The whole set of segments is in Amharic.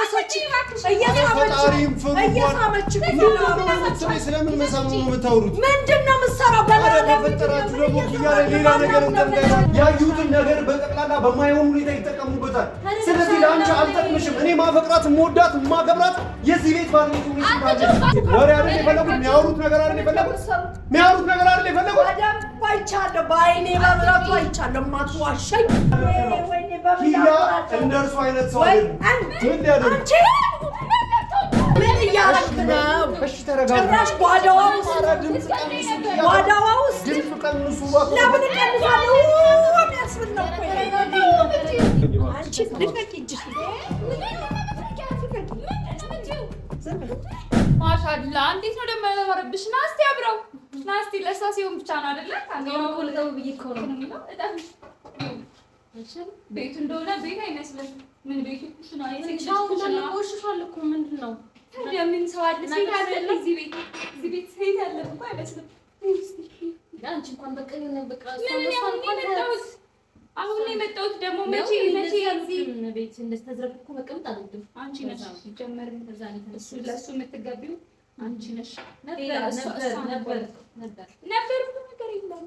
እያለበሰች እየሳመች ስለምን መሳም ነው የምታወሩት? ምንድን ነው የምትሰራው? በፈጠራችሁ ደግሞ እያለ ሌላ ነገር ያዩትን ነገር በጠቅላላ በማይሆን ሁኔታ ይጠቀሙበታል። ስለዚህ ለአንቺ አልጠቅምሽም። እኔ ማፈቅራት የምወዳት የማከብራት የዚህ ቤት ባለቤት ሆነሽ ወሬ አይደል የፈለጉት? የሚያወሩት ነገር አይደል የፈለጉት? የሚያወሩት ነገር አይደል የፈለጉት? አይቻለሁ፣ በዓይኔ በብረቱ አይቻለሁ። የማትዋሸኝ ኪያ እንደርሱ አይነት ሰው አይደለም። ምን ሊያደርግ ምን እያደረክ ነው? እሺ ተረጋጋ። ጭራሽ ጓዳዋ ውስጥ ድምፅ ቀንሱ። ለምን እቀንሳለሁ? የሚያስብል ነው እኮ አንቺ ልቀቂ እጅሽ። ማሻአላ እንዴት ነው ደግሞ ያለማረብሽ? ና እስቲ አብረው ና እስቲ ለእሷ ሲሆን ብቻ ነው አይደለ? ታንገው ኮልተው ብዬ እኮ ነው ቤቱ እንደሆነ ቤት አይመስልም። ምን ቤቱ ኩሽና ቆሽሿል እኮ ምንድን ነው ታዲያ? ምን ሰው አለ? ሴት አይደለ እዚህ ቤት ሴት ያለ እኮ አይመስልም። አንቺ እንኳን በቃ በቃ አሁን ነው የመጣሁት። ደግሞ መቼ እዚህ ቤት እንደዚህ ተዝረክርኮ መቀመጥ አልወድም። አንቺ ነሽ ሲጀመር እሱ ለእሱ የምትገቢው አንቺ ነሽ። ነበር ነገር የለም።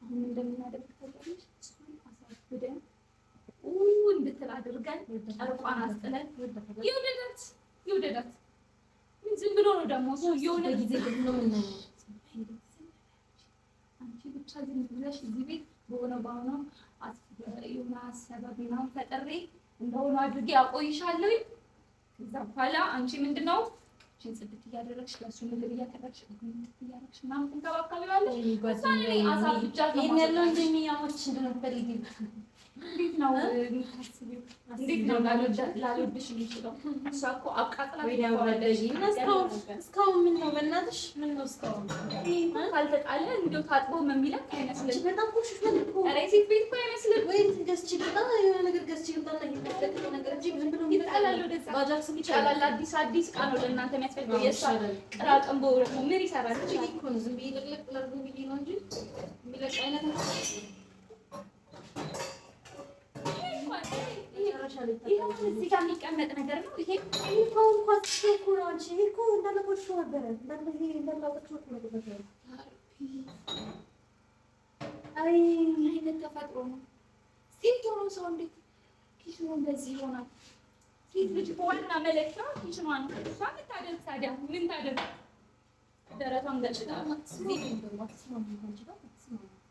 አሁን እንደምናደርግ ታውቂያለሽ? እሷን አሳብደን እንድትል አድርገን ጨርቋን አስጥለን ይውደዳት። ምን ዝም ብሎ ነው ደግሞ የሆነ ጊዜ ነው የምናየው። አንቺ ብቻ ዝም ብለሽ እዚህ ቤት በሆነ የሆነ ሰበብ ምናምን ፈጥሬ እንደሆነ አድርጌ አቆይሻለሁ። ከዛ በኋላ አንቺ ምንድነው ጽድት እያደረግሽ ለእሱ ምግብ እያቀረብሽ እያደረግሽ ምናምን ትንከባከቢዋለሽ። ይሄን ያለው እንደሚያሞች እንደምትፈልጊ እንዴት ነው የምታስቢው? እንዴት ነው ላልወድሽ የሚችለው? እሷ እኮ አቃጥላ እስካሁን ምን ነው በእናትሽ ምን ነው እስካሁን ካልተጣለ እንደው ታጥቦ የሚለቅ አይመስልም። በጣም ቆሽሿል እኮ ኧረ ሴት ቤት እኮ አይመስልም። ወይ ገዝቼ ልምጣ የሆነ ነገር ገዝቼ ልምጣ እና ነገር እንጂ ዝም ብሎ ይጣላል። ወደዛ ባጃክስ ይጣላል። አዲስ ዕቃ ነው ለእናንተ የሚያስፈልገው። የእሷ ቅራቅንቦ ደግሞ ምን ይሰራል? እቺ እኮ ነው ዝም ብዬ ልቅልቅ ላድርገው ብዬ ነው እንጂ የሚለቅ አይነት ነው። እዚህ ጋር የሚቀመጥ ነገር ነው። ይሄ እንኳን እኮ ነው አንቺ እኮ እንዳለ ቆሽሾ ነበረ እንዳለ ይሄ እንዳላወጣችሁ እኮ ነው። አይ አይነት ተፈጥሮ ነው። ሴት ሆኖ ሰው እንዴት ኪሽኑ እንደዚህ ይሆናል? ሴት ልጅ በዋና መለኪያ ኪሽኗ ነው። እሷ ምታደርግ ታዲያ ምን ታደርግ? ደረቷን ገጭታ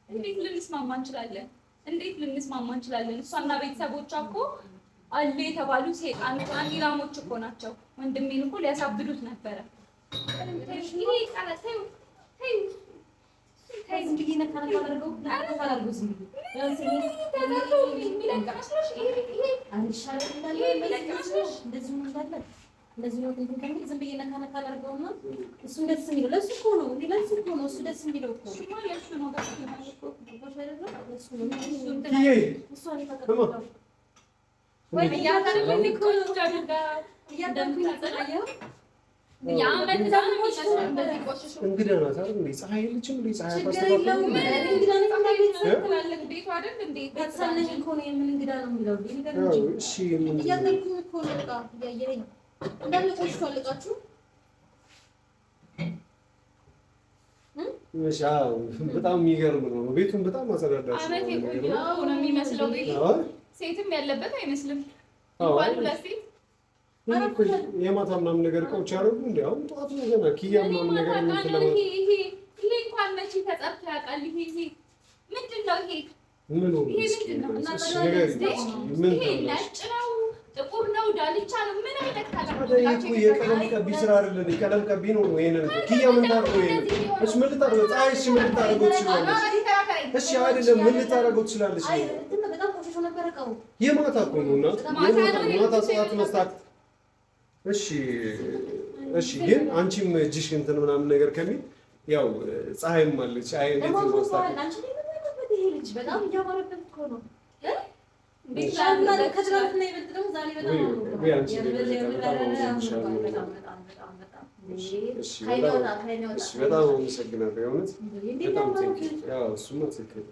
እንዴት ልንስማማ እንችላለን? እንዴት ልንስማማ እንችላለን? እሷና ቤተሰቦቿ እኮ አለ የተባሉ ሴጣን ኢላሞች እኮ ናቸው። ወንድሜን እኮ ሊያሳብዱት ነበረ። እንደዚህ ነው እንትን ከሚል ዝም ብዬ ነካ ነካ አድርገውና እሱ ደስ የሚለው ለሱ እኮ ነው እንዴ ለሱ እኮ ነው እሱ ደስ የሚለው እኮ እሱ ነው ለሱ ነው ጋር እሱ ነው እሱ ነው ወይ ያታረፈኝ እኮ ጃጁጋ ያደምኩኝ አጸያየው ያመት ዛሞች እንደዚህ ቆሽሾ እንግዳ ናት አይደል? እንዴ ፀሐይ ልጅም እንዴ ፀሐይ ታስተባብራለህ? እንግዳ ነው ማለት ቤቱ አይደል እንዴ? ታሳነኝ እኮ ነው የምን እንግዳ ነው የሚለው እንዴ? እሺ ምን እያደረኩኝ እኮ ነው በቃ እያየኸኝ እንዳለ ቆሽሿል እቃችሁ። መሻው በጣም የሚገርም ነው። ቤቱን በጣም አጸዳዳሽ አመት የቆየው ነው የሚመስለው ቤቱ። ሴትም ያለበት አይመስልም። እንኳን ሁለት ሴት የማታ ምናምን ነገር እቃዎች አደረጉ እንዴ? አሁን ጠዋት ነው ገና ኪያ ምናምን ነገር የምትለው ይሄ እንኳን መቼ ተጸርቶ ያውቃል? ይሄ ምንድን ነው? ይሄ ምን ነው? ይሄ ምንድን ነው? ይሄ ነጭ ነው ጥቁር ነው ዳልቻ ነው ምን አይነት ታዲያ የቀለም ቀቢ ስራ አይደለም? የቀለም ቀቢ ነው ይሄንን ኪያ ምን ታርጎ ይሄንን እሺ ምን ልታደርገው? ፀሐይ እሺ ምን ልታደርገው ትችላለች? እሺ አይደለም ምን ልታደርገው ትችላለች? በጣም ቆሽሾ ነበር እቃው። የማታ እኮ ነው እና የማታ ሰዓት መስታት እሺ እሺ ግን አንቺም እጅሽ እንትን ምናምን ነገር ከሚል ያው ፀሐይም አለች። አይ እንዴት ነው ማስታወቅ አንቺ ይሄ ልጅ በጣም እያማረበት እኮ ነው ቤትላና ከትላንት ላይ ይበልጥ ደግሞ ዛሬ በጣም ነው በጣም አመሰግናለሁ። የእውነት በጣም ትክክል። ያው እሱማ ትክክል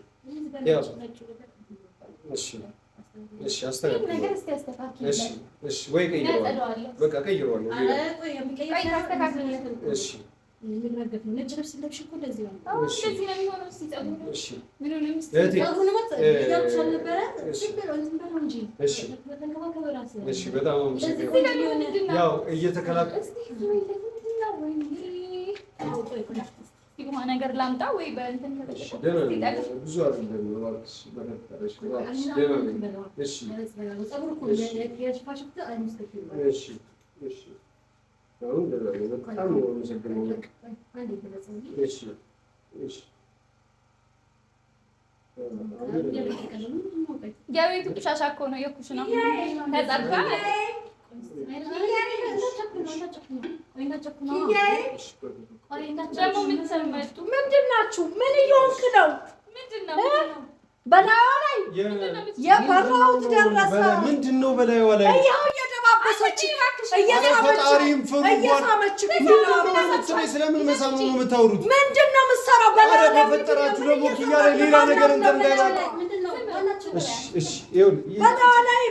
እሺ አስተካክል። እሺ ወይ ቀይረዋለሁ። በቃ ቀይረዋለሁ። እሺ የሚረገፍ ነው። ነጭ ልብስ ለብሽ እኮ እንደዚህ ነው። እሺ እንደዚህ ነው የሚሆነው። ሲጸጉሩ እሺ ምን ሆነ ምስት እሺ በጣም ያው እየተከላከለ ይሁን ነገር ላምጣ ወይ በእንትን ብዙ አይደለም ማለት በነጠረሽ እሺ እሺ አሁን በጣም ነው የምሰግነው። እሺ እሺ የቤቱ ቆሻሻ እኮ ነው የኩሽና ተጸርፋ ደግሞ የምትሰመጡ ምንድን ናችሁ? ምን እየሆንክ ነው? ምንድን ነው? በላዩ ላይ የፈራሁት ደረሰ። ምንድን ነው በላዩ ላይ? ይኸው እየደባበሰች እየሳመች ስለምን መሳም ነው የምታወሩት? ምንድን ነው የምትሰራው? በላዩ ላይ በፈጠራችሁ ደግሞ ኪያ ላይ ሌላ ነገር እንዳይባል። በላዩ ላይ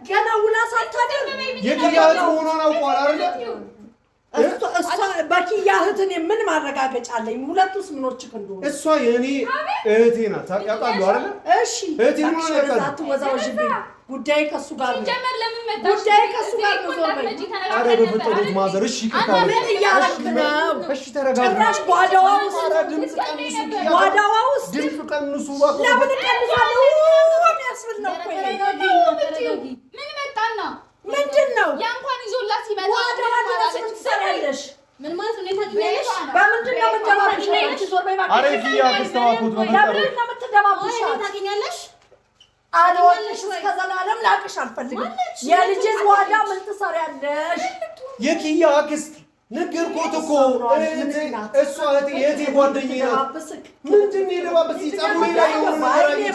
ገና ውላ ሳታደር የኪያ እህት መሆኗን አውቀዋል አይደል? በኪያ እህትን ምን ማረጋገጫ አለኝ? ሁለቱስ ምኖች እንደሆኑ እሷ የኔ እህቴ ናት። ያውቃሉ አይደል? እሺ እህቴ ነው ያውቃሉ። ወዛውሽብኝ ጉዳይ ከሱ ጋር ነው። ሲጀመር ለምን መጣሽ? ጉዳይ ከሱ ጋር ነው። ዞር በይ። ኧረ በፈጠሩት ማዘር እሺ ይከታሉ። ምን እያደረክ ነው? እሺ ተረጋጋ። ጭራሽ ጓዳዋ ውስጥ ድምፅ ቀንሱ። ጓዳዋ ውስጥ ድምፅ ቀንሱ። ለምን ቀንሳለሁ? የሚያስብል ነው እኮ ይሄ። ምን መጣና ምንድን ነው? ያ እንኳን ይዞላት ሲመጣ ጓዳዋ ድረስ ምን ትሰሪያለሽ? ምን ማለት ነው? ታውቂኛለሽ? በምንድን ነው የምትደባብሻት? ዞር በይ እባክሽ። ኧረ ኪያ አስተዋኩት በፈጠሩ። ለምንድን ነው የምትደባብሻት? ታውቂኛለሽ? አልወጥሽ እስከ ዘላለም ላቅሽ አልፈልግም። የልጅ ጓዳ ምን ትሰሪያለሽ? የኪያ አክስት ነገርኩት እኮ እሷ እህቴ የእህቴ ጓደኛዬ ናት። ምንድን ነው የደባበስሽ? ፀጉሬ ላይ የሆነ ነገር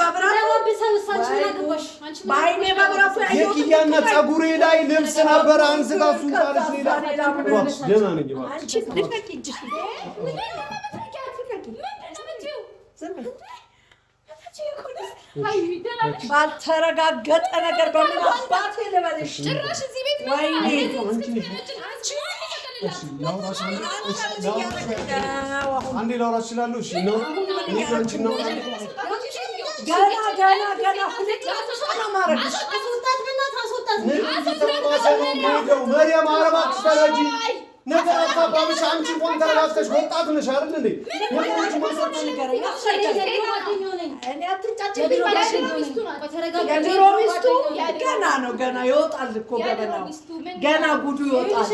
በዓይኔ በብረቱ የኪያ እናት ፀጉሬ ላይ ልብስ ነበር አንስታ እሱን ጣለች። ሌላ ደህና ነኝ እባክሽ። ባልተረጋገጠ ነገር በምን አባቴ ልበልሽ? ጭራሽ እዚህ ቤት ነው። ወይኔ አንዴ ላውራ እችላለሁ? እሺ ነው እኔ አንቺ ነው ገና ሁለት ነው ማረግሽ። መሪያም አረባክሽ ተረጂ ነገር አታባብሽ። አንቺ እንኳን ተረጋግተሽ ወጣት ነሽ አይደል እንዴ? ነገሮች ማሰብ ንገረኝ። የድሮ ሚስቱ ገና ነው። ገና ይወጣል እኮ ገበናው። ገና ጉዱ ይወጣል።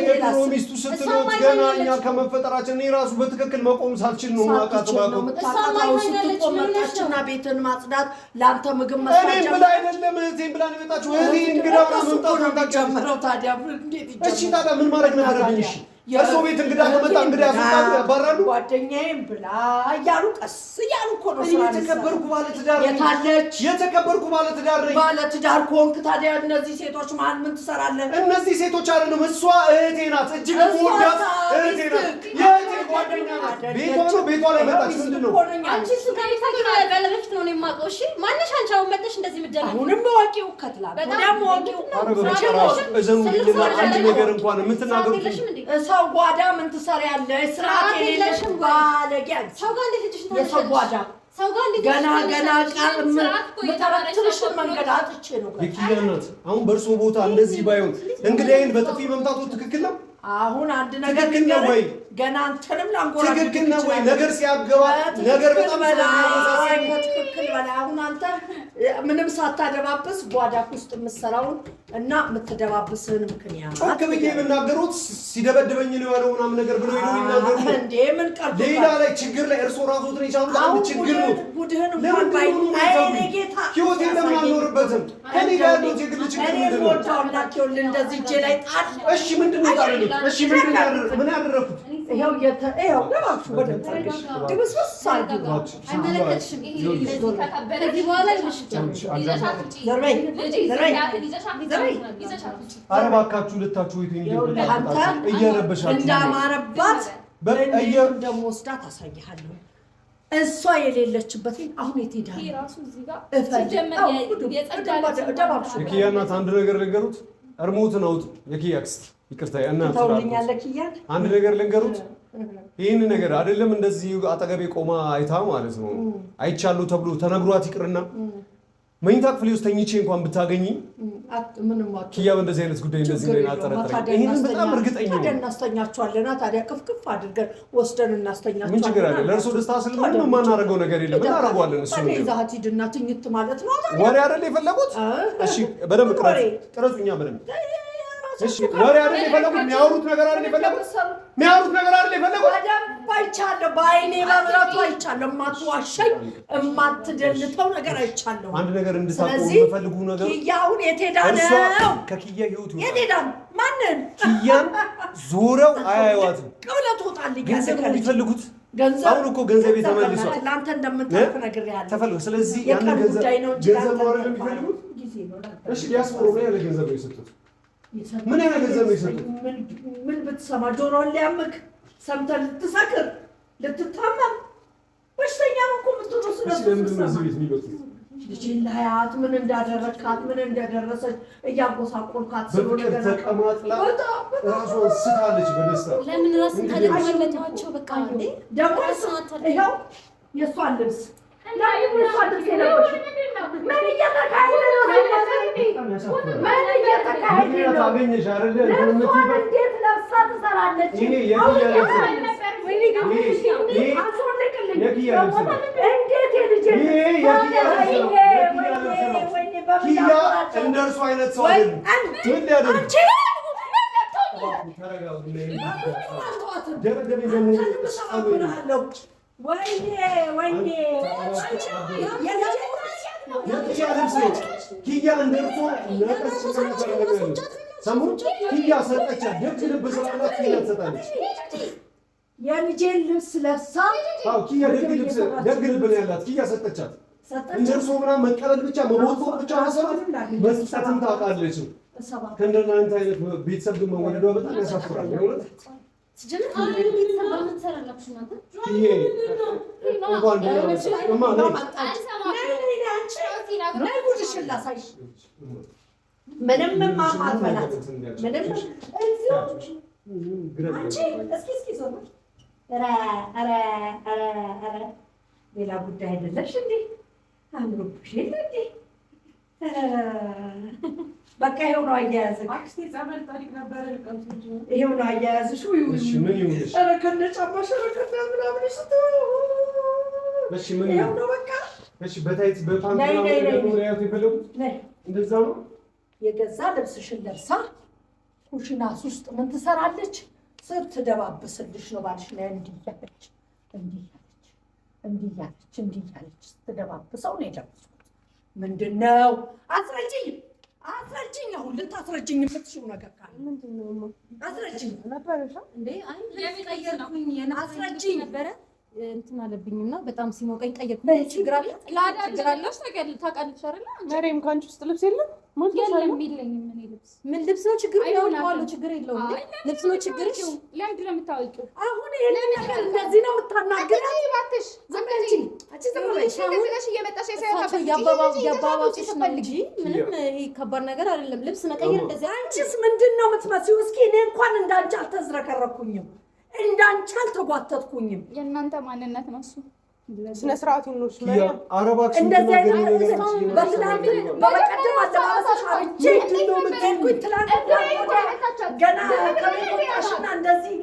የድሮ ሚስቱ ስትሎት ገና እኛ ከመፈጠራችን እኔ ራሱ በትክክል መቆም ሳልችል ነው ማቃት ባቆ የምታቃጣው። ስትቆም መጣችና ቤትን ማጽዳት፣ ለአንተ ምግብ መስራት እኔም ብላ አይደለም እህቴን ብላ ነው የመጣችው። እህቴ እንግዳ መምጣት ነው ጀምረው። ታዲያ እንዴት ይጀምራል? እሺ ታዲያ ምን ማድረግ ነበረብኝ? እሺ የእርሶ ቤት እንግዳ ከመጣ እንግዳ ያስወጣሉ ያባራሉ። ጓደኛዬም ብላ እያሉ ቀስ እያሉ እኮ ነው ስራ። የተከበርኩ ባለትዳር የታለች የተከበርኩ ባለትዳር ነኝ። ባለትዳር ከሆንክ ታዲያ እነዚህ ሴቶች መሀል ምን ትሰራለህ? እነዚህ ሴቶች አይደሉም፣ እሷ እህቴ ናት። እጅግ ወዳት እህቴ ናት። የእህቴ ጓደኛ ናት። ቤቷ ነው። ቤቷ ላይ መጣች። ምንድን ነው አንቺ እሱ ጋር በፊት ነው የማውቀው። እሺ ማነሽ አንቺ? አሁን መጥተሽ እንደዚህ የምትጀምሪው አሁንም ወቂው ከትላል ወዲያም ወቂው እዘኑ አንድ ነገር እንኳን የምትናገሩት ሰው ጓዳ ምን ትሰሪያለሽ? ስርዓት የሌለሽ ባለጌ። ሰው ጋር እንዴት ልጅሽ የሰው ጓዳ ሰው ጋር እንዴት ገና ምተረትርሽን መንገድ አጥቼ ነው። የኪያ እናት አሁን በእርሶ ቦታ እንደዚህ ባይሆን እንግዳዬን በጥፊ መምታቱ ትክክል ነው? አሁን አንድ ነገር ነው ወይ? ገና አንተንም ላንጎራ ትክክል ነው ወይ? ነገር ሲያገባ ነገር በጣም ትክክል በላይ አሁን አንተ ምንም ሳታደባብስ ጓዳ ውስጥ የምትሰራውን እና የምትደባብስን ምክንያት ጮክ ብዬ የምናገሩት ሲደበድበኝ ነው ያለው ምናምን ነገር ብለው ይናገሩ እንዴ? ምን ቀርቶ ሌላ ላይ ችግር ላይ እርሶ ራስዎትን የቻሉት አንድ ችግር ነው። ጉድህን እንኳን ባይኔ ጌታ ህይወቴ ለምን አልኖርበትም? ከኔ ጋር ያለው የግል ችግር ምንድን ነው? እንደዚህ እጄ ላይ ጣል። እሺ ምንድን ነው ያደረኩት? እሺ ምን ያደረኩት? ይሄው ደባብሽ ወደ ታርግሽ ድብስብስ ሳይገባች አይመለከትሽም። ከዚህ በኋላ ኧረ እባካችሁ ልታችሁ እየረበሻችሁ እንዳማረባት እንደምወስዳት አሳይሃለሁ። እሷ የሌለችበት አሁን የት ሄዳ ይሄ ራሱ እዚህ ጋር የኪያ እናት አንድ ነገር ልንገሩት፣ እርሞትን አውጡ። የኪያ አክስት ይቅርታ እናት አንድ ነገር ልንገሩት። ይህን ነገር አይደለም እንደዚህ አጠገቤ ቆማ አይታ ማለት ነው አይቻለሁ ተብሎ ተነግሯት ይቅርና መኝታ ክፍሌ ውስጥ ተኝቼ እንኳን ብታገኝ ኪያ በእንደዚህ አይነት ጉዳይ እንደዚህ ነው ያጠረጠረኝ። ይሄንን በጣም እርግጠኛ ነኝ። ታዲያ እናስተኛቸዋለና ታዲያ ክፍክፍ አድርገን ወስደን እናስተኛቸዋለን። ምን ችግር አለ? ለእርሶ ደስታ ስል ምንም የማናደርገው ነገር የለም። እናደርገዋለን። እሱ ነው ይዛት ሂድና ትኝት ማለት ነው። ወሬ አይደል የፈለጉት? እሺ በደንብ ቅረጹኛ በደንብ እሺ። ወሬ አይደል የፈለጉት? የሚያወሩት ነገር አይደል የፈለጉት? የሚያወሩት ነገር አይደል የፈለጉት? አይቻለሁ፣ በዓይኔ በብረቱ አይቻለሁ። የማትዋሸኝ የማትደልተው ነገር አይቻለሁ። አንድ ነገር እንድታውቁ የምፈልጉ ነገር ኪያውን የት ሄዳ ነው? ከኪያ ህይወት የት ሄዳ ነው? ማንን? ኪያን ዞረው አያዩዋትም። ቅብለት ወጣልኝ። ገንዘብ ነው የሚፈልጉት። አሁን እኮ ገንዘብ ተመልሷል። ለአንተ እንደምታልፍ ነግሬሃለሁ። ተፈልጎ ስለዚህ ያን ገንዘብ ነው አይደል የሚፈልጉት? እሺ ዲያስፖራ ነው ያለ ገንዘብ ነው የሰጡት። ምን ያህል ገንዘብ ነው የሰጡት? ምን ብትሰማ ጆሮን ሊያምክ ሰምተህ ልትሰክር ልትታመም በሽተኛ ነው እኮ የምትሆነው። ልጅን ላያት ምን እንዳደረግካት ምን እንደደረሰች እያጎሳቆልካት ስለሆነ ተቀማጥላ ራሷን ስታለች በደስታ። ለምን ራስን ታደርጋለች? በቃ እንዴ ደግሞ ይኸው የእሷን ልብስ ምን እየተካሄደ ነው? ምን እየተካሄደ ነው? እንዴት ለብሳ ትሰራለች? እንዴት ኪያ እንደ እርሱ አይነት ሰው አይደለም። ምን ሊያደርግ የኪያ ልብስ ነው። ኪያ እንደ እርሱ ኪያ ሰጠቻት። ደግ ልብ ስላላት ኪያ ትሰጣለች። የልጄን ልብስ ለብሳ ኪያ ደግ ልብ ነው ያላት። ኪያ ሰጠቻት። እንደ እርሱ ምናምን መቀበል ብቻ መሞት ብቻ መሰረት መስጠትም ታውቃለች። ከእንደናንተ አይነት ቤተሰብ ግን መወለዷ በጣም ያሳፍራል። ምንም ማማት በላት ምንም እስኪ ዞር ሌላ ጉዳይ አይደለሽ እንዴ? አምሮብሽ የለ እንዴ? በቃ ይኸው ነው አያያዝሽ። ይኸው ነው አያያዝሽ። ኧረ ከነ ጫማሽ ኧረ ከነ ምናምንሽ ይኸው ነው በቃ። በታይት በፓንት እንደዛ ነው። የገዛ ልብስሽን ለብሳ ኩሽናስ ውስጥ ምን ትሰራለች? ስትደባብስልሽ ነው ባልሽ ላይ እንዲህ እያለች ስትደባብሰው ነው የደረስኩት። ምንድን ነው? አስረጅኝ። አሁን ልታስረጅኝ የምትሽው ነገር ካለ ምንድን ነው? አስረጅኝ ነበረሽ እንዴ? አይ ቀየርኩኝ። አስረጅኝ ነበረ እንትን አለብኝና በጣም ሲሞቀኝ ቀየርኩኝ። ችግር አለ? ችግር አለሽ? ታውቃለሽ አይደል? ማርያም ካንቺ ውስጥ ልብስ የለም? ምን ልብስ ነው ችግር? ያውቃለሁ ችግር የለውም። ልብስ ነው ችግርሽ? ለምንድን ነው የምታወቂው? አሁን ይሄን ነገር እንደዚህ ነው የምታናግረው? እባክሽ ዝም በይ እንጂ አንቺ ዝም በይ። ስለሽ እየመጣሽ ያባባሽ ፈልጊ። ምንም ይሄ ከባድ ነገር አይደለም። ልብስ መቀየር እንደዚህ። አንቺስ ምንድን ነው የምትመስዪው? እስኪ እኔ እንኳን እንዳንቺ አልተዝረከረኩኝም፣ እንዳንቺ አልተጓተትኩኝም። የእናንተ ማንነት ነው እሱ። ስነ ስርዓት ይኖርሽ ኪያ አረባክሽ እንደዚህ አይነት በትላንት በቀደም አለባበስሽ አብቼ ነው የምትሄድኩኝ። ትላንት ገና ከቤት ወጣሽና እንደዚህ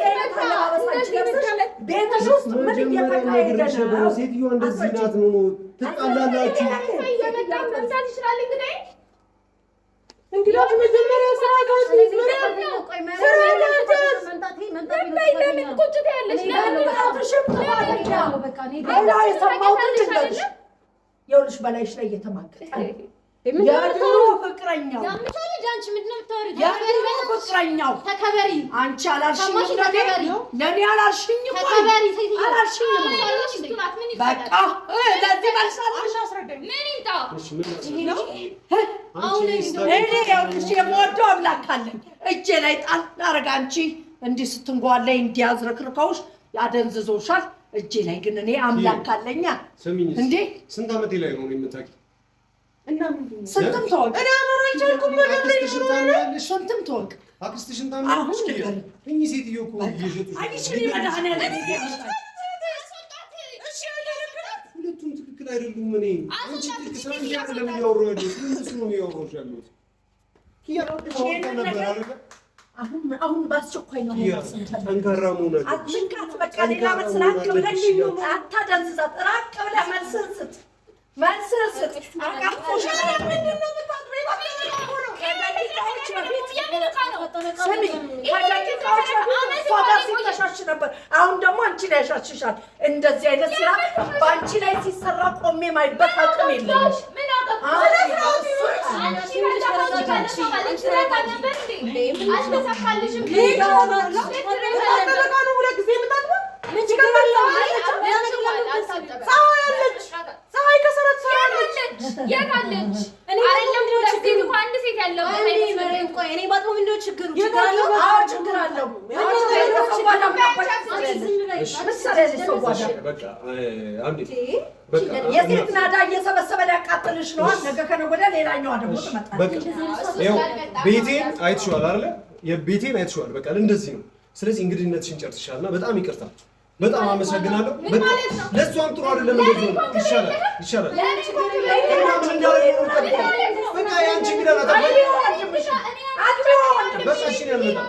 አይነት አለባበስ አንቺ ለብሰሽ ቤትሽ ውስጥ ምን እየተካሄደ ነው? ሴትዮዋ እንደዚህ ናት ነው ትጣላላችሁ። እንግዲህ መጀመሪያ ስራ ጋር ይኸውልሽ በላይሽ ላይ እየተማገጠ የድሮ ፍቅረኛው ተከበሪ። አንቺ አላልሽኝም? ለእኔ አላልሽኝም? በቃ ለዚህ መልሳለሽ። ይኸውልሽ የምወደው አምላክ አለኝ። እጄ ላይ ጣል ላደርግ አንቺ እንዲህ ስትንጓለይ እንዲያዝረክርከውሽ ያደንዝዞሻል። እጄ ላይ ግን እኔ አምላክ አለኛ እንዴ ስንት ዓመቴ ላይ ነው የምታውቂ? እና ምንድነው ስንትም ተወቅ እኔ አማራ ይቻልኩም ስንትም ተወቅ አክስትሽን ታምናለሽ? እኚህ ሴትዮ እኮ እየሸጡሽ ሁለቱም ትክክል አይደሉም። እኔ አንቺ ትክክል ስለዚህ አይደለም እያወራሁ ያለሁት እነሱ ነው እያወራሁሽ ያለሁት። አሁን በአስቸኳይ ነው ጠንካራ መሆናቸው አትንካት። በቃ ሌላ መልስ ራቅ ብለህ አታደንዝዛት። ራቅ ብለህ መልስህን ስጥ። አቃፎሽ ምንድን ነው የምታድረው? ከደቂቃዎች በፊት ስሚ፣ ከደቂቃዎች በፊት ፎቶ ሲተሻሽ ነበር። አሁን ደግሞ አንቺ ላይ ያሻሽሻል። እንደዚህ አይነት ስራ በአንቺ ላይ ሲሰራ ቆሜ ማይበት አቅም የለኝም። የሴት ናዳ እየሰበሰበ ሊያቃጥልሽ ነው። ነገ ከነገ ወዲያ ሌላኛዋ ደግሞ ትመጣለች። ቤቴን አይተሽዋል አይደለ? የቤቴን አይተሽዋል። በቃ እንደዚህ ነው። ስለዚህ እንግዲህነትሽን ጨርሰሻልና በጣም ይቅርታ። በጣም አመሰግናለሁ። ለእሷም ጥሩ አይደለም እንደዚህ ነው። ይሻላል። በቃ ያንቺ እንግዳ ናት። በቃ እሺ ነው ያልመጣው።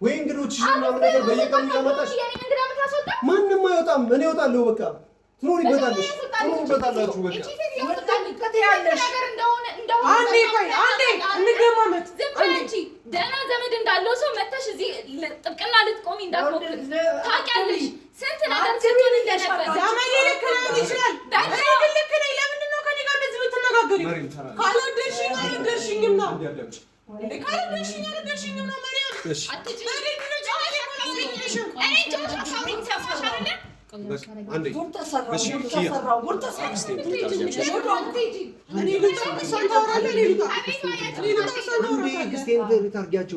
ወይ እንግዶችሽ ምናምን ነገር በየቀኑ እያመጣሽ ማንም አይወጣም። እኔ እወጣለሁ። በቃ ትኖሪበታለሽ። ትኖሪበታላችሁ። በቃ አንዴ እንደማመጥ ደህና ዘመድ እንዳለው ሰው መተሽ እዚህ ጥብቅና ልትቆሚ እንዳትሞክሪ። ታውቂያለሽ ስንት ነገር ስትሆን እንደነበር። ዘመዴ ልክ ነው ይችላል። ልክ ነኝ። ለምንድን ነው ከኔ ጋር እንደዚህ የምትነጋገሪው? ካልወደድሽኝ አልወደድሽኝም ነው። ካልወደድሽኝ አልወደድሽኝም ነው። ማርያም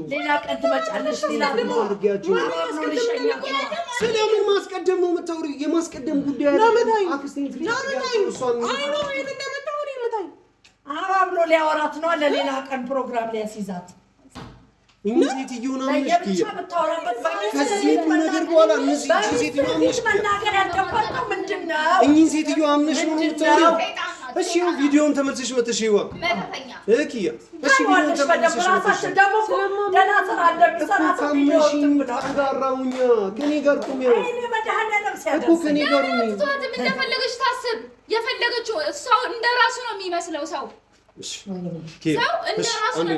ሌላ ቀን ትመጫለሽ። ስለምን ማስቀደም ነው የምታወሪው? የማስቀደም ጉዳይ አብሮ ሊያወራት ነው። ለሌላ ቀን ፕሮግራም ሊያስይዛት እኚህ ሴትዮ ናምሽ ነገር በኋላ መናገር ያልገባው ምንድን ነው? እኚህ ሴትዮ አምነሽ ነው የምታወሪው? እሺ ቪዲዮውን ተመልሰሽ መተሽ ይዋ እኪያ እሺ ቪዲዮውን ተመልሰሽ ደግሞ ደህና ስራ እንደሚሰራ ተጋራውኛ ከኔ ጋር ቁም ያው እኮ ከኔ ጋር ነው እንደፈለገች ታስብ። የፈለገችው ሰው እንደራሱ ነው የሚመስለው ሰው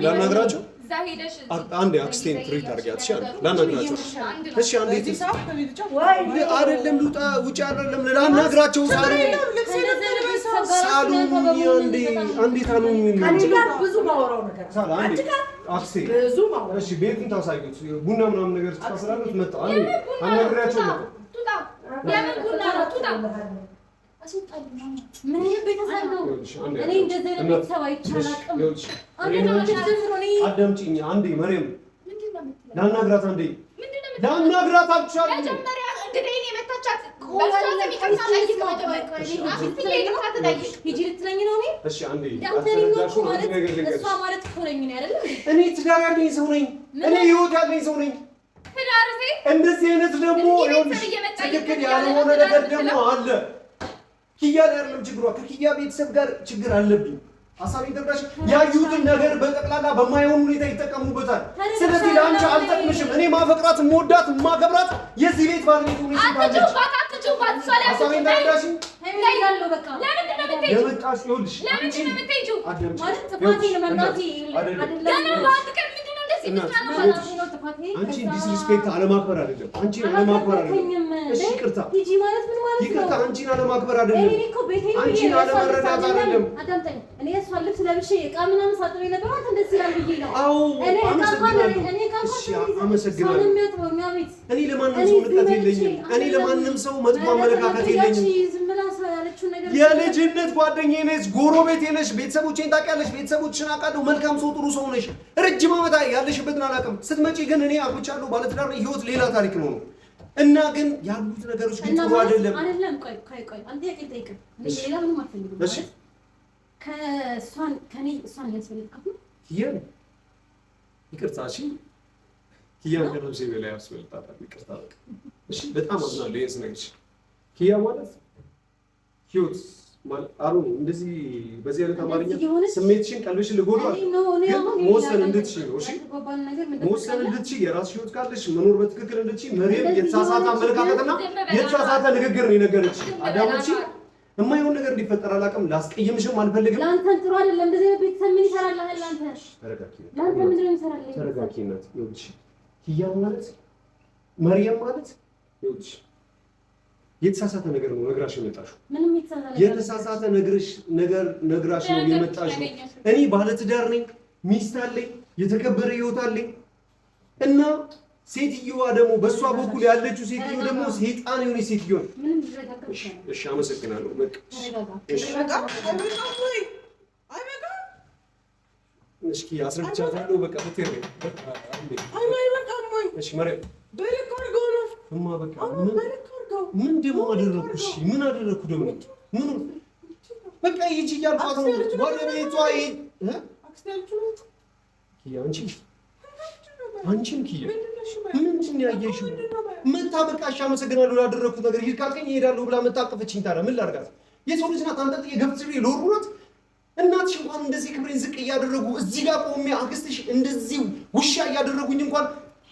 ላናግራቸው አንዴ አክስቴን ትሪት አድርጊያት። እሺ ላናግራቸው። እሺ አንዴ አይደለም ልውጣ ውጪ አይደለም ላናግራቸው። ሳሉኝ አንዴ ታሉኝ አንቺ ጋር ብዙ ማወራው ነገር አንዴ አክስቴ ብዙ ማወራው። እሺ ቤቱን ታሳዩት። ቡና ምናምን ነገር ታስራሉት። መጣ አንዴ አናግራቸው ነው። ቱጣ የምን ቡና ነው? ቱጣ ምን ቤተሰብ ነው? እኔ እንደዚህ አይነት ቤተሰብ አይቻላቅም። አዳምጪኝ አንዴ መሪም ላናግራት። አንዴ ላናግራት አልቻለሁ። መጀመሪያ እንግዲህ እኔ መታቻት በስራት የሚከታ ጠይቅ መጀመሪያ ሂጂ ልትለኝ ነው? እሺ አንዴ እሷ ማለት እኮ ነኝ አይደል? እኔ ትዳር ያለኝ ሰው ነኝ። እኔ ህይወት ያለኝ ሰው ነኝ። እንደዚህ አይነት ደግሞ ትክክል ያልሆነ ነገር ደግሞ አለ። ኪያ ላይ አይደለም ችግሯ፣ ከኪያ ቤተሰብ ጋር ችግር አለብኝ። ሀሳቤን ተረዳሽ? ያዩትን ነገር በጠቅላላ በማይሆን ሁኔታ ይጠቀሙበታል። ስለዚህ ለአንቺ አልጠቅምሽም። እኔ ማፈቅራት፣ የምወዳት፣ የማከብራት የዚህ ቤት ባለቤት ሆነሽ ታለች። ሀሳቤን ተረዳሽ? የመጣሽ ይኸውልሽ አንቺ ዲስሪስፔክት አለማክበር አይደለም። አንቺን አለማክበር አይደለም። እሺ ይቅርታ ሂጂ ማለት ምን ማለት ነው? ይቅርታ አንቺን አለማክበር አይደለም። አንቺን አለመረዳት አይደለም። አዳምጠኝ። እኔ እሷን ልብስ ለብሼ ዕቃ ምናምን ሳጥብ የነበረው አንተ እንደዚህ ይላል ብዬ ነው። አዎ አመሰግናለሁ። እኔ ለማንም ሰው ንቀት የለኝም። እኔ ለማንም ሰው መጥፎ አመለካከት የለኝም። ሰው ያለችው ነገር የልጅነት ጓደኛዬ ነሽ፣ ጎረቤቴ ነሽ፣ ቤተሰቦቼን ታውቂያለሽ፣ ቤተሰቦችሽን አውቃለሁ። መልካም ሰው፣ ጥሩ ሰው ነሽ። ረጅም ዓመት ያለሽበትን አላውቅም። ስትመጪ ግን እኔ አግብቻለሁ፣ ባለትዳር ነኝ፣ ህይወት ሌላ ታሪክ ነው እና ግን ያሉት ነገሮች ግን ጥሩ አይደለም። ቆይ አንተ ያቀጠይቅ ሌላ ምንም አትፈልግም። እሺ እሷን ያስፈልግካት ነው ይቅርታ። እሺ ኪያ ከነብሴ በላይ ያስፈልጣታል። ይቅርታ እሺ። በጣም አዝናለሁ ይሄን ስነግርሽ። ኪያ ማለት ህይወት ማለት እንደዚህ በዚህ አይነት አማርኛ ስሜትሽን ቀልብሽን ልጎዳው መወሰን እንድትችይ ነው። እሺ መወሰን እንድትችይ የራስሽ ህይወት ካለሽ መኖር በትክክል እንድትችይ መሪም የተሳሳተ አመለካከትና የተሳሳተ ንግግር ነው የነገረች። አዳምጪ። የማይሆን ነገር እንዲፈጠር አላውቅም። ላስቀይምሽም አልፈልግም። ላንተን ጥሩ አይደለም። እንደዚህ አይነት ቤተሰብ ምን ይሰራልሃል? ላንተ ተረጋጊ። ላንተ ምንድን ነው ይሰራልህ? ተረጋጊ እናት። ይኸውልሽ ኪያ ማለት መሪም ማለት ይኸውልሽ የተሳሳተ ነገር ነው ነግራሽ የመጣሽው። ምንም የተሳሳተ ነገር ነግራሽ ነው የመጣሽው። እኔ ባለትዳር ነኝ፣ ሚስት አለኝ፣ የተከበረ ህይወት አለኝ እና ሴትዮዋ ደግሞ በእሷ በኩል ያለችው ሴትዮ ደግሞ ሰይጣን የሆነ ሴትዮ ነው። እሺ አመሰግናለሁ። በቃ እስኪ አስረድቻታለሁ። በቃ ብትሄድ በቃ እሺ መሬት በልክ አድርገው ነው እማ በቃ ምን ደግሞ አደረኩሽ? ምን አደረኩ ደግሞ? ምን በቃ ይጂ ያልኳት ነው ባለቤቷ ኪያ አንቺም ኪያ ምንድን ያየሽው? መታ በቃ እሺ አመሰግናለሁ ላደረኩት ነገር ሂድ ካልከኝ እሄዳለሁ ብላ መታቀፈችኝ። ታዲያ ምን ላድርጋት? የሰው ልጅ ናት። አንተ የገብጽሪ ሎሩት እናትሽ እንኳን እንደዚህ ክብሬን ዝቅ እያደረጉ እዚህ ጋር ቆሜ አክስትሽ እንደዚህ ውሻ እያደረጉኝ እንኳን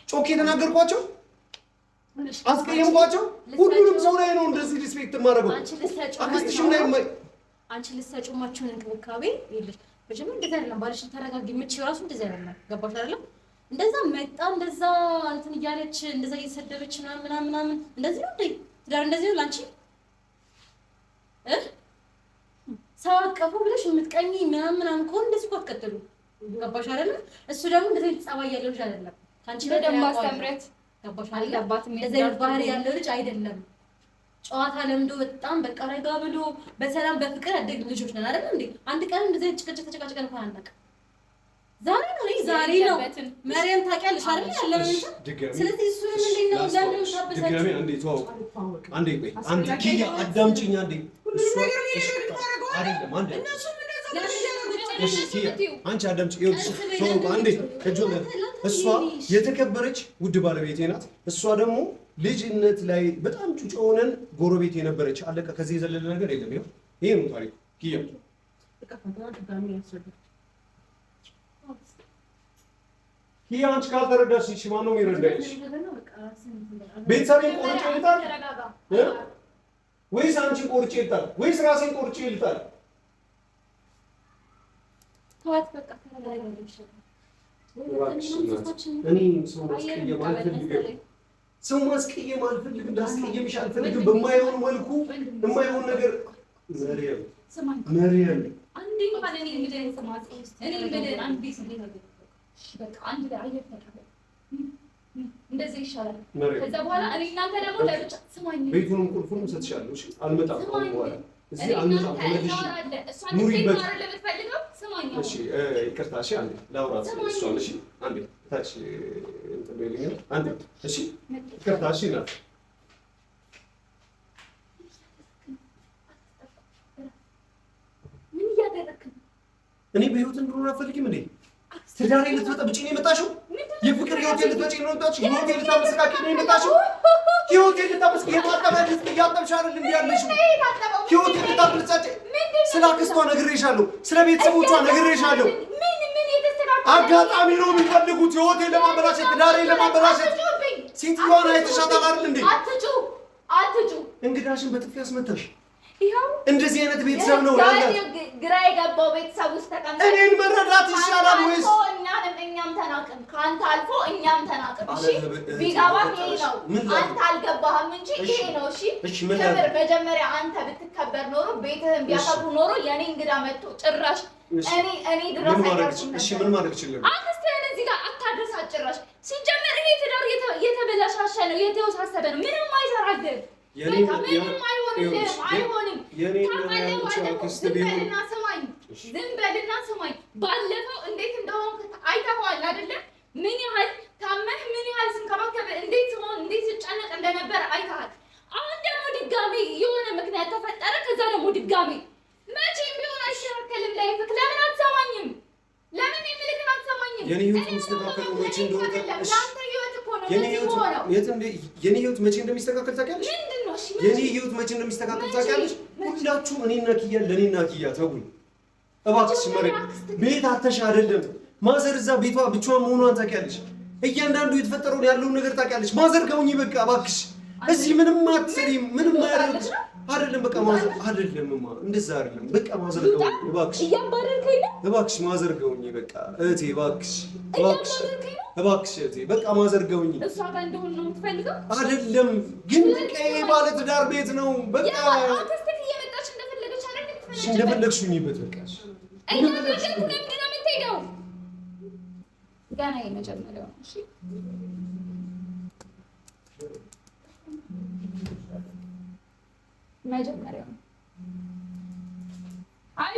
ጮኬ ተናገርኳቸው፣ አስቀየምኳቸው። ሁሉንም ሰው ላይ ነው እንደዚህ ሪስፔክት የማደርገው። አክስትሽም ላይ አንቺ ልትሰጪማችሁን እንክብካቤ ይልሽ በጀመር እንደዛ አይደለም። ባልሽን ተረጋጊ። የምትችይው ራሱ እንደዛ አይደለም። ገባሽ አይደለም? እንደዛ መጣ እንደዛ እንትን እያለች እንደዛ እየሰደበች ምናምን እንደዚህ ነው እንዴ? ትዳር እንደዚህ ነው ላንቺ? ሰው አቀፉ ብለሽ የምትቀኝ ምናምን ከሆነ እንደዚህ እኮ አትቀጥሉ። ገባሽ አይደለም? እሱ ደግሞ እንደዚህ ጸባይ ያለው ልጅ አይደለም። ካንቺ በደንብ አስተምረት። ገባሽ አይደለም? እንደዚህ ባህሪ ያለው ልጅ አይደለም። ጨዋታ ለምዶ በጣም በቃ ረጋ ብሎ በሰላም በፍቅር ያደግን ልጆች ነን አይደል እንዴ? አንድ ቀን እንደዚህ ጭቅጭቅ ተጨቃጭቀን እንኳን አናውቅም። ዛሬ ነው መሪያም ታውቂያለሽ አይደል? ያለውን ስለዚህ እሱ ምንድን ነው ለምን ታበሳጭ? ድጋሜ አንዴ ተዋውቅ። አንዴ ቆይ አንዴ ኪያ አዳምጪኝ አንዴ። እሱ አይደለም አንዴ እሺ ኪያ አንቺ አዳምጪ። ይኸውልሽ ተዋውቅ አንዴ ከጆነ እሷ የተከበረች ውድ ባለቤቴ ናት። እሷ ደግሞ ልጅነት ላይ በጣም ጩጮ ሆነን ጎረቤት የነበረች አለቀ። ከዚህ የዘለለ ነገር የለም። ይሄ ነው ታሪኩ። ኪያ ኪያ አንቺ ካልተረዳሽ እሺ ማን ነው የሚረዳሽ? ቤተሰቤን ቆርጬ ልጣል ወይስ አንቺን ቆርጬ ልጣል ወይስ ራሴን ቆርጬ ልጣል? ተዋት በቃ ተረጋጋሽ። እኔ ሰው ማስቀየም አልፈልግም። ሰው ማስቀየም አልፈልግም። እንዳስቀየምሽ አልፈልግም። በማይሆን መልኩ በማይሆን ነገር መሪያም አንዴ እንኳን እኔ ምድን ሰማት እኔ ምድን አንድ ቤት ነው በቃ አንድ ላይ አየፈቀደ እንደዚህ ይሻላል። ከዛ በኋላ እኔ እናንተ ደግሞ ለብቻ ስማኝ፣ ቤቱንም ቁልፉንም ሰጥሻለሁ። እሺ አልመጣም በኋላ እዚህ አልመጣም። ተመልሽ ኑሪበት ለምትፈልገው ስማኝ። እሺ ይቅርታ። እሺ አንዴ ላውራት እሷን። እሺ አንዴ ታች እንትን በይልኝ አንዴ። እሺ ይቅርታ። እሺ ና ምን እያደረክ ነው? እኔ በህይወት እንድኖር አትፈልጊም እንዴ? ትዳሬ ልትበጠብጪ ነው የመጣሽው? የፍቅር ህይወቴ ልትበጪ ነው የመጣሽው? ህይወቴ ልታመሰቃቂ ነው የመጣሽው? ህይወቴ ልታመሰቃቂ የታጠበ ልብስ እያጠብሽ አይደል እንዴ ያለሽው? ህይወቴ ልታበልጻጭ ስለ አክስቷ ነግሬሻለሁ፣ ስለ ቤተሰቦቿ ነግሬሻለሁ። አጋጣሚ ነው የሚፈልጉት ህይወቴን ለማበላሸት፣ ትዳሬን ለማበላሸት። ሴትዮዋን አይተሻታል አይደል እንዴ? አትጩ እንግዳሽን በጥፊ አስመታሽ። ይኸው እንደዚህ አይነት ቤተሰብ ነው ያለው። ግራ የገባው ቤተሰብ ውስጥ ተቀምጠን እኔን መረዳት ይሻላል ወይስ እኛም ተናቅን? ከአንተ አልፎ እኛም ተናቅን። እሺ ቢገባም ይሄ ነው። አንተ አልገባህም እንጂ ይሄ ነው። እሺ ክብር መጀመሪያ አንተ ብትከበር ኖሮ ቤትህን ቢያከብሩ ኖሮ የኔ እንግዳ መጥቶ ጭራሽ እኔ ድረስ አይደርስም። እሺ ምን ማድረግ ይችላል? አክስትህን እዚህ ጋር አታድርሳት ጭራሽ። ሲጀመር ይሄ ትዳር የተበላሻሸ ነው፣ የተወሳሰበ ነው። ምንም አይሰራልህም። ዝም በልና ስማኝ። ባለፈው እንዴት እንደሆንክ አይተኸዋል አይደለ? ምን ያህል ታመህ ምን ያህል ስንከባከብ እንዴት ስጨነቅ እንደነበረ አይተሃል። አሁን ደግሞ ድጋሜ የሆነ ምክንያት ተፈጠረ። ከዛ ደግሞ ድጋሜ መቼም ቢሆን አይሸረከልም ላይፍክ። ለምን አትሰማኝም? ለምን የምልክን አትሰማኝም? የኔ ህይወት የሚስተካከለው መቼ እንደሆነ ለአንተ ህይወት እኮ ነው። የኔ ህይወት መቼ እንደሚስተካከል ታውቂያለሽ? ምንድን ነው? የኔ ህይወት መቼ እንደሚስተካከል ታውቂያለሽ? ሁላችሁም እኔና ኪያ ለእኔና ኪያ ተውኝ እባክሽ። መሬት ቤት አተሽ አይደለም ማዘር እዛ ቤቷ ብቻዋን መሆኗን ታውቂያለሽ። እያንዳንዱ የተፈጠረውን ያለውን ነገር ታውቂያለሽ። ማዘር ገውኝ በቃ እባክሽ። እዚህ ምንም አትሰሪም፣ ምንም አያደርግሽ አይደለም። በቃ ማዘር አይደለምማ፣ እንደዛ አይደለም። በቃ ማዘር ገውኝ እባክሽ፣ እያባረርከኝ ነው እባክሽ። ማዘር ገውኝ በቃ እህቴ እባክሽ፣ እባክሽ፣ እባክሽ እህቴ በቃ ማዘር ገውኝ። እሷ ጋር እንደሆነ ነው የምትፈልገው አይደለም? ግን በቃ ባለ ትዳር ቤት ነው። በቃ አክስትህ እየመጣች እንደፈለገች አይደል? እንደፈለግሽ ሁኚበት በቃ። እያደረግኩ ለምንድን ነው የምትሄደው? ገና የመጀመሪያው ነው። እሺ መጀመሪያው ነው።